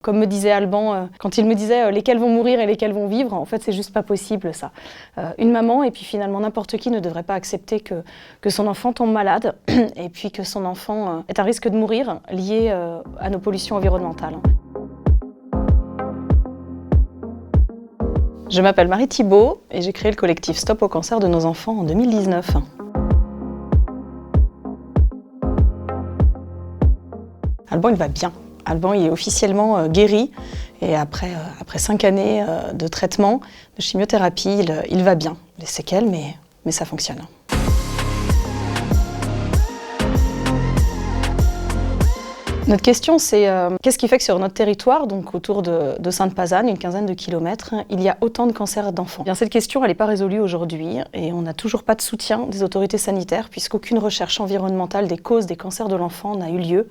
Comme me disait Alban, quand il me disait lesquels vont mourir et lesquels vont vivre, en fait c'est juste pas possible ça. Une maman et puis finalement n'importe qui ne devrait pas accepter que son enfant tombe malade et puis que son enfant est à risque de mourir lié à nos pollutions environnementales. Je m'appelle Marie Thibault et j'ai créé le collectif Stop au cancer de nos enfants en 2019. Alban il va bien. Alban il est officiellement guéri et après 5 années de traitement, de chimiothérapie, il va bien. Des séquelles, mais ça fonctionne. Notre question, c'est qu'est-ce qui fait que sur notre territoire, donc autour de Sainte-Pazanne, une quinzaine de kilomètres, il y a autant de cancers d'enfants? Bien, cette question, elle n'est pas résolue aujourd'hui et on n'a toujours pas de soutien des autorités sanitaires puisqu'aucune recherche environnementale des causes des cancers de l'enfant n'a eu lieu.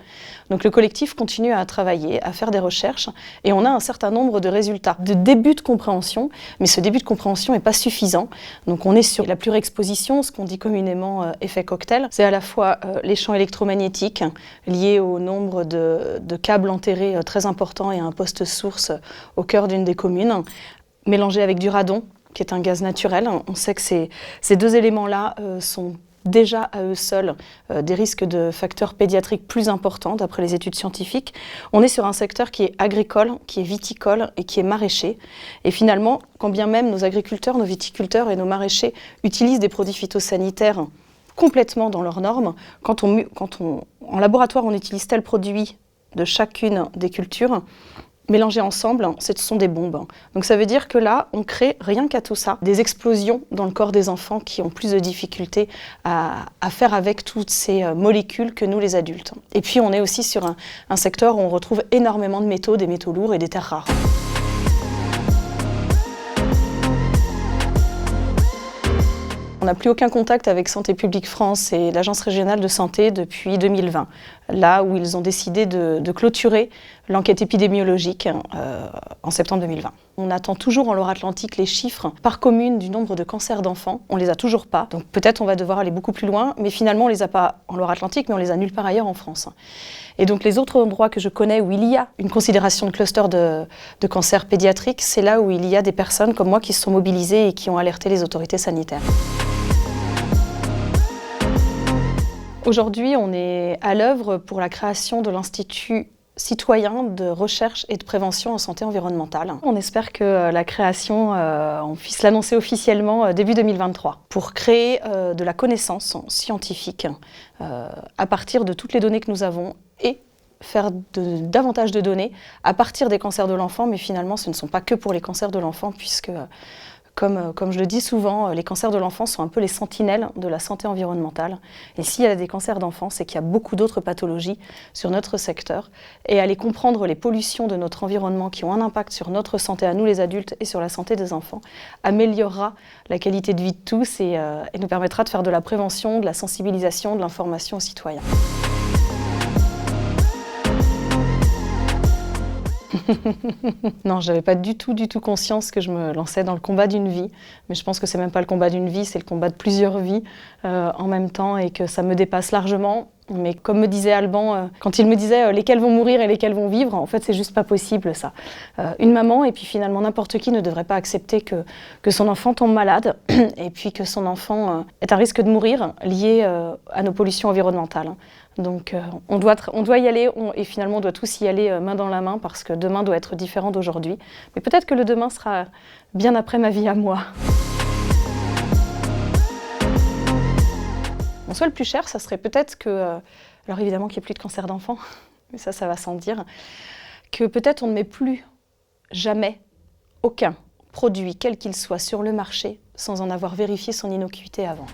Donc le collectif continue à travailler, à faire des recherches et on a un certain nombre de résultats, de début de compréhension, mais ce début de compréhension n'est pas suffisant. Donc on est sur la surexposition, ce qu'on dit communément effet cocktail. C'est à la fois les champs électromagnétiques liés au nombre de câbles enterrés très importants et un poste source au cœur d'une des communes, mélangés avec du radon, qui est un gaz naturel. On sait que ces deux éléments-là sont déjà à eux seuls des risques de facteurs pédiatriques plus importants d'après les études scientifiques. On est sur un secteur qui est agricole, qui est viticole et qui est maraîcher. Et finalement, quand bien même nos agriculteurs, nos viticulteurs et nos maraîchers utilisent des produits phytosanitaires complètement dans leurs normes, quand en laboratoire on utilise tel produit de chacune des cultures, mélangés ensemble, ce sont des bombes. Donc ça veut dire que là, on crée, rien qu'à tout ça, des explosions dans le corps des enfants qui ont plus de difficultés à faire avec toutes ces molécules que nous les adultes. Et puis on est aussi sur un secteur où on retrouve énormément de métaux, des métaux lourds et des terres rares. On n'a plus aucun contact avec Santé publique France et l'Agence régionale de santé depuis 2020, là où ils ont décidé de clôturer l'enquête épidémiologique en septembre 2020. On attend toujours en Loire-Atlantique les chiffres par commune du nombre de cancers d'enfants. On ne les a toujours pas, donc peut-être on va devoir aller beaucoup plus loin, mais finalement on ne les a pas en Loire-Atlantique, mais on les a nulle part ailleurs en France. Et donc les autres endroits que je connais où il y a une considération de cluster de cancer pédiatrique, c'est là où il y a des personnes comme moi qui se sont mobilisées et qui ont alerté les autorités sanitaires. Aujourd'hui, on est à l'œuvre pour la création de l'Institut citoyen de recherche et de prévention en santé environnementale. On espère que la création, on puisse l'annoncer officiellement début 2023 pour créer de la connaissance scientifique à partir de toutes les données que nous avons et faire davantage de données à partir des cancers de l'enfant, mais finalement ce ne sont pas que pour les cancers de l'enfant puisque comme je le dis souvent, les cancers de l'enfant sont un peu les sentinelles de la santé environnementale. Et s'il y a des cancers d'enfant, c'est qu'il y a beaucoup d'autres pathologies sur notre secteur. Et aller comprendre les pollutions de notre environnement qui ont un impact sur notre santé à nous les adultes et sur la santé des enfants améliorera la qualité de vie de tous et nous permettra de faire de la prévention, de la sensibilisation, de l'information aux citoyens. Non, j'avais pas du tout conscience que je me lançais dans le combat d'une vie, mais je pense que c'est même pas le combat d'une vie, c'est le combat de plusieurs vies en même temps et que ça me dépasse largement. Mais comme me disait Alban, quand il me disait lesquels vont mourir et lesquels vont vivre, en fait c'est juste pas possible ça. Une maman et puis finalement n'importe qui ne devrait pas accepter que son enfant tombe malade et puis que son enfant est à risque de mourir lié à nos pollutions environnementales. Donc on doit y aller et finalement on doit tous y aller main dans la main parce que demain doit être différent d'aujourd'hui. Mais peut-être que le demain sera bien après ma vie à moi. Mon souhait le plus cher, ça serait peut-être que, alors évidemment qu'il n'y ait plus de cancer d'enfant, mais ça va sans dire, que peut-être on ne met plus jamais aucun produit, quel qu'il soit, sur le marché sans en avoir vérifié son innocuité avant.